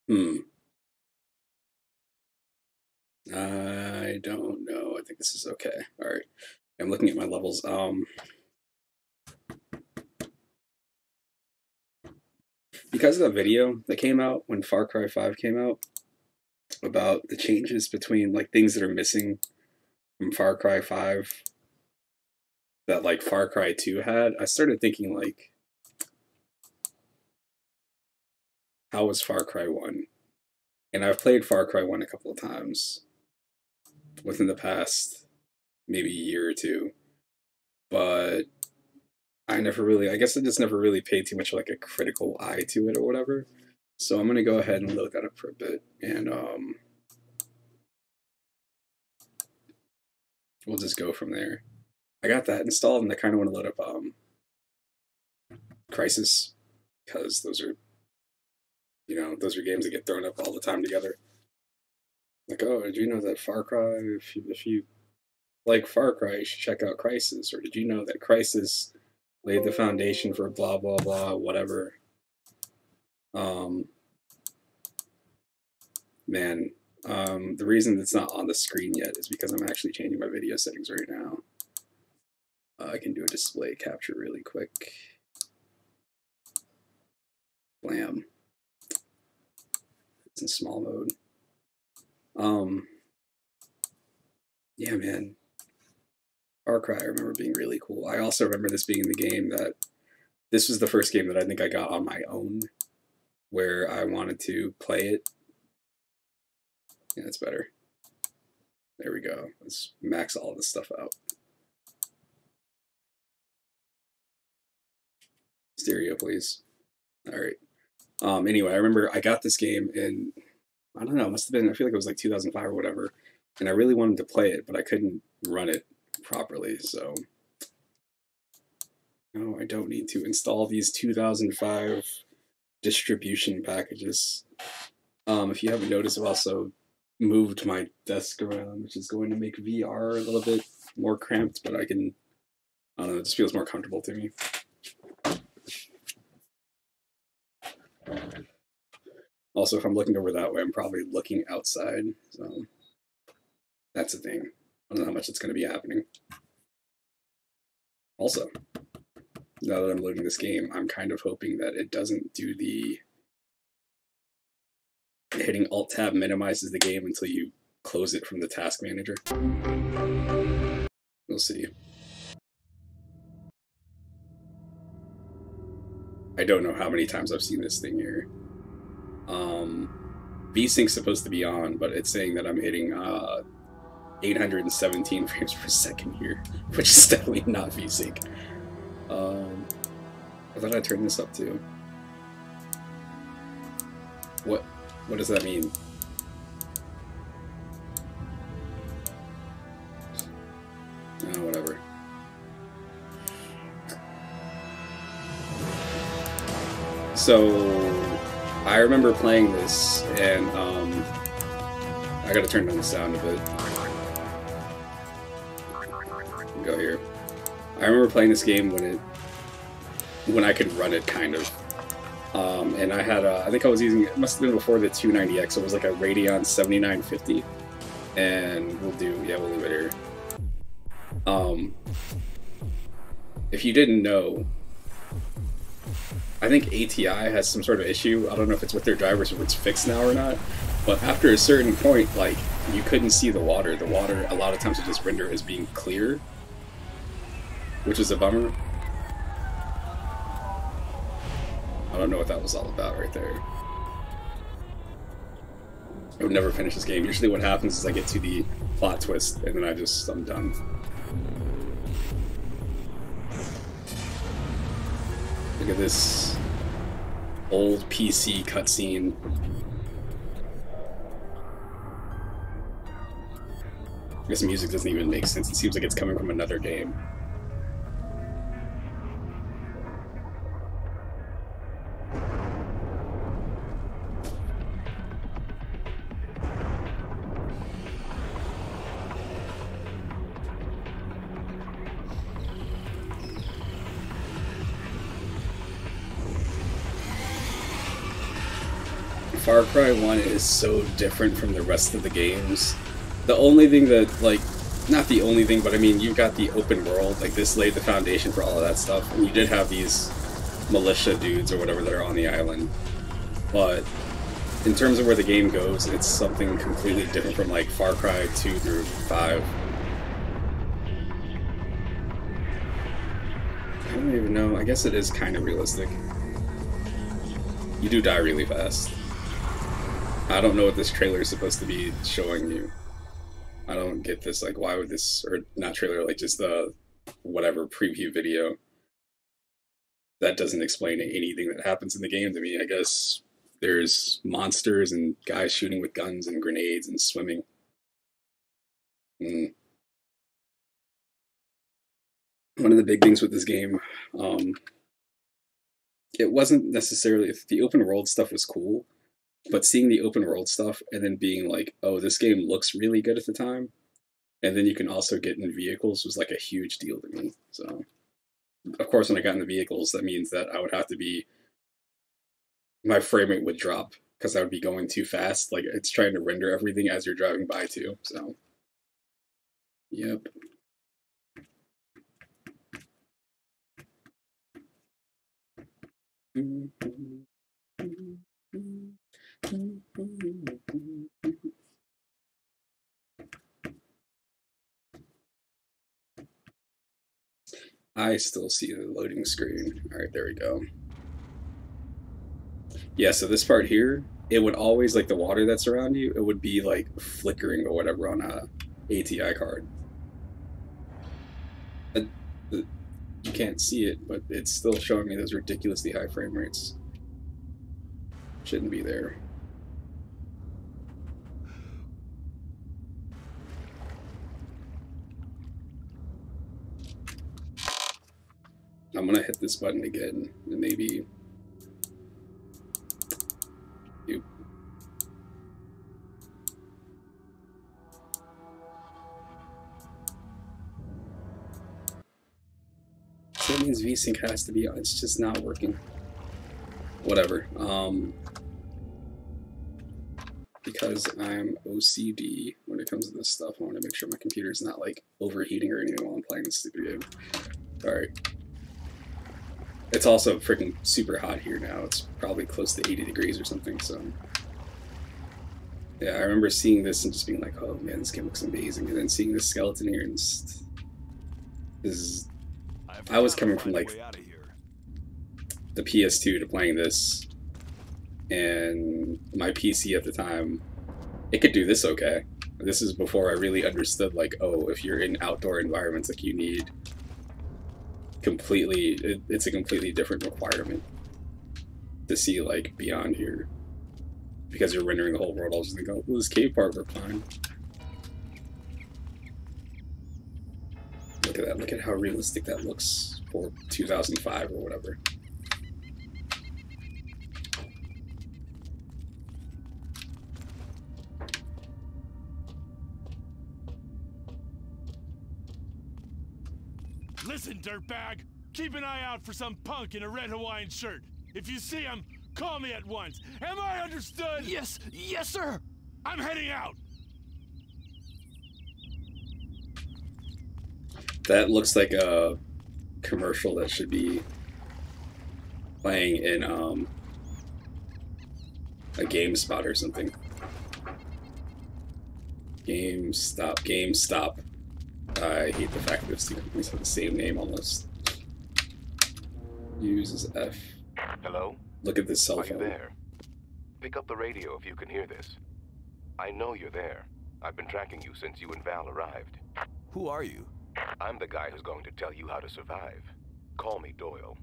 Hmm. I don't know. I think this is okay. All right. I'm looking at my levels. Because of that video that came out when Far Cry 5 came out about the changes between like things that are missing from Far Cry 5 that like Far Cry 2 had, I started thinking like, how was Far Cry 1? And I've played Far Cry 1 a couple of times within the past maybe year or two, but I never really, I guess I just never really paid too much like a critical eye to it or whatever. So I'm gonna go ahead and load that up for a bit, and we'll just go from there. I got that installed, and I kind of want to load up Crisis because those are, those are games that get thrown up all the time together. Like, oh, did you know that Far Cry? If you like Far Cry, you should check out Crisis. Or did you know that Crisis laid the foundation for blah blah blah whatever? Um, Man, the reason it's not on the screen yet is because I'm actually changing my video settings right now. I can do a display capture really quick. Blam. It's in small mode. Yeah, man. Far Cry, I remember being really cool. I also remember this being the game that this was the first game that I think I got on my own where I wanted to play it. Yeah, it's better. There we go. Let's max all this stuff out. Stereo, please. All right. Anyway, I remember I got this game in, I don't know, it must have been, I feel like it was like 2005 or whatever. And I really wanted to play it, but I couldn't run it properly. So, no, I don't need to install these 2005 distribution packages. If you haven't noticed, I've also moved my desk around, which is going to make VR a little bit more cramped, but I don't know, it just feels more comfortable to me. Also, if I'm looking over that way, I'm probably looking outside, so that's a thing. I don't know how much it's going to be happening. Also, now that I'm loading this game, I'm kind of hoping that it doesn't do the hitting Alt-Tab minimizes the game until you close it from the task manager. We'll see. I don't know how many times I've seen this thing here. VSync's supposed to be on, but it's saying that I'm hitting 817 frames per second here, which is definitely not VSync. I thought I turned this up too. What does that mean? Oh, whatever. So I remember playing this, and I gotta turn down the sound a bit. Go here. I remember playing this game when I could run it, kind of. And I had I think I was using, it must have been before the 290X, so it was like a Radeon 7950. And we'll leave it here. If you didn't know, I think ATI has some sort of issue. I don't know if it's with their drivers or if it's fixed now or not. But after a certain point, like, you couldn't see the water. The water, a lot of times, would just render as being clear, which is a bummer. I don't know what that was all about right there. I would never finish this game. Usually what happens is I get to the plot twist, and then I'm done. Look at this old PC cutscene. This music doesn't even make sense. It seems like it's coming from another game. Far Cry 1 is so different from the rest of the games. The only thing that, like, not the only thing, but I mean, you've got the open world, like, this laid the foundation for all of that stuff, and you did have these militia dudes or whatever that are on the island. But in terms of where the game goes, it's something completely different from, like, Far Cry 2 through 5. I don't even know. I guess it is kind of realistic. You do die really fast. I don't know what this trailer is supposed to be showing you. I don't get this. Like, why would this, or not trailer, like just the whatever preview video. That doesn't explain anything that happens in the game to me. I guess there's monsters and guys shooting with guns and grenades and swimming. One of the big things with this game, it wasn't necessarily, the open world stuff was cool, but seeing the open world stuff and then being like, oh, this game looks really good at the time, and then you can also get in vehicles was like a huge deal to me. So, of course, when I got in the vehicles, that means that I would have to be, my frame rate would drop because I would be going too fast. Like, it's trying to render everything as you're driving by too. So, yep. I still see the loading screen. Alright, there we go. Yeah, so this part here, it would always, like the water that's around you, it would be like flickering or whatever on a ATI card. You can't see it, but it's still showing me those ridiculously high frame rates. Shouldn't be there. I'm gonna hit this button again, and maybe... So that means VSync has to be on. It's just not working. Whatever. Because I'm OCD when it comes to this stuff, I want to make sure my computer's not like overheating or anything while I'm playing this stupid game. Alright. It's also freaking super hot here now. It's probably close to 80 degrees or something, so... Yeah, I remember seeing this and just being like, oh man, this game looks amazing. And then seeing this skeleton here and just... This is... I was coming from like the PS2 to playing this, and my PC at the time, it could do this okay. This is before I really understood like, oh, if you're in outdoor environments, like you need completely, it's a completely different requirement to see like beyond here, because you're rendering the whole world. I was just like, oh, this cave part we're fine. Look at that, look at how realistic that looks for 2005 or whatever. Listen, dirtbag! Keep an eye out for some punk in a red Hawaiian shirt. If you see him, call me at once. Am I understood? Yes, yes, sir! I'm heading out! That looks like a commercial that should be playing in a GameSpot or something. GameStop. I hate the fact that those two companies have the same name almost. Uses F. Hello? Look at this cell phone. Are you there? Pick up the radio if you can hear this. I know you're there. I've been tracking you since you and Val arrived. Who are you? I'm the guy who's going to tell you how to survive. Call me Doyle.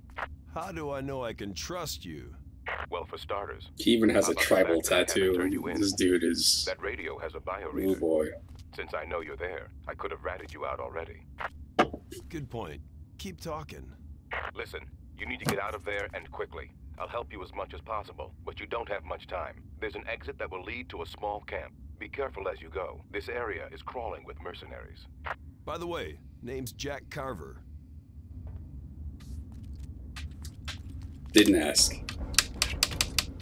How do I know I can trust you? Well, for starters... He even has a tribal tattoo. This dude is... That radio has a bioreader. Oh boy. Since I know you're there, I could have ratted you out already. Good point. Keep talking. Listen, you need to get out of there and quickly. I'll help you as much as possible, but you don't have much time. There's an exit that will lead to a small camp. Be careful as you go. This area is crawling with mercenaries. By the way, name's Jack Carver. Didn't ask.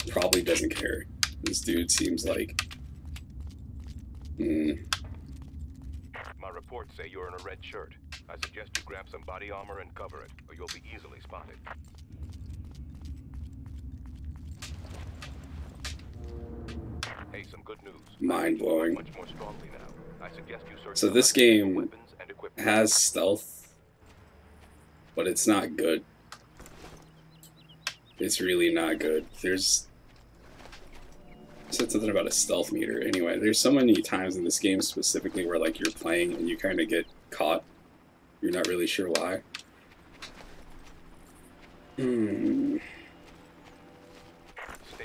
Probably doesn't care. This dude seems like... My reports say you're in a red shirt. I suggest you grab some body armor and cover it, or you'll be easily spotted. Hey, some good news. Mind-blowing. Much more strongly now. I suggest you search So this game has stealth, but it's not good. It's really not good. There's... I said something about a stealth meter. Anyway, there's so many times in this game specifically where like you're playing and you kind of get caught. You're not really sure why. Stay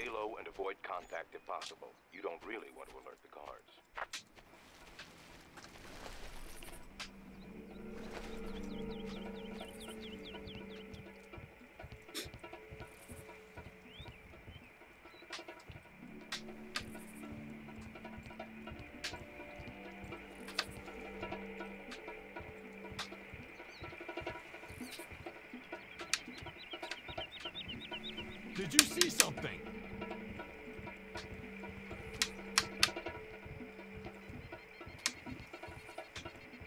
low and avoid contact if possible. You don't really want to alert the guards. Did you see something?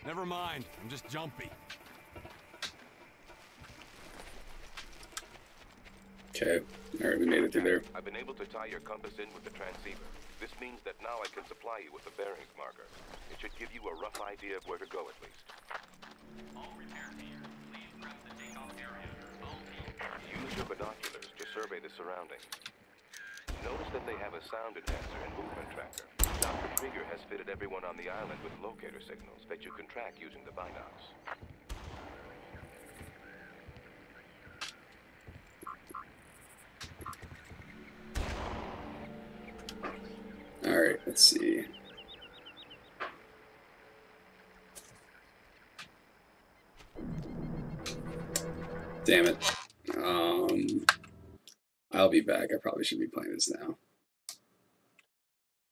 Never mind. I'm just jumpy. Okay. Alright, we made it through there. I've been able to tie your compass in with the transceiver. This means that now I can supply you with the bearings marker. It should give you a rough idea of where to go at least. All repair teams, please prep the takeoff area. All teams. Use your binoculars to survey the surroundings. Notice that they have a sound enhancer and movement tracker. Dr. Krieger has fitted everyone on the island with locator signals that you can track using the binocs. Alright, let's see. Damn it. I'll be back. I probably should be playing this now.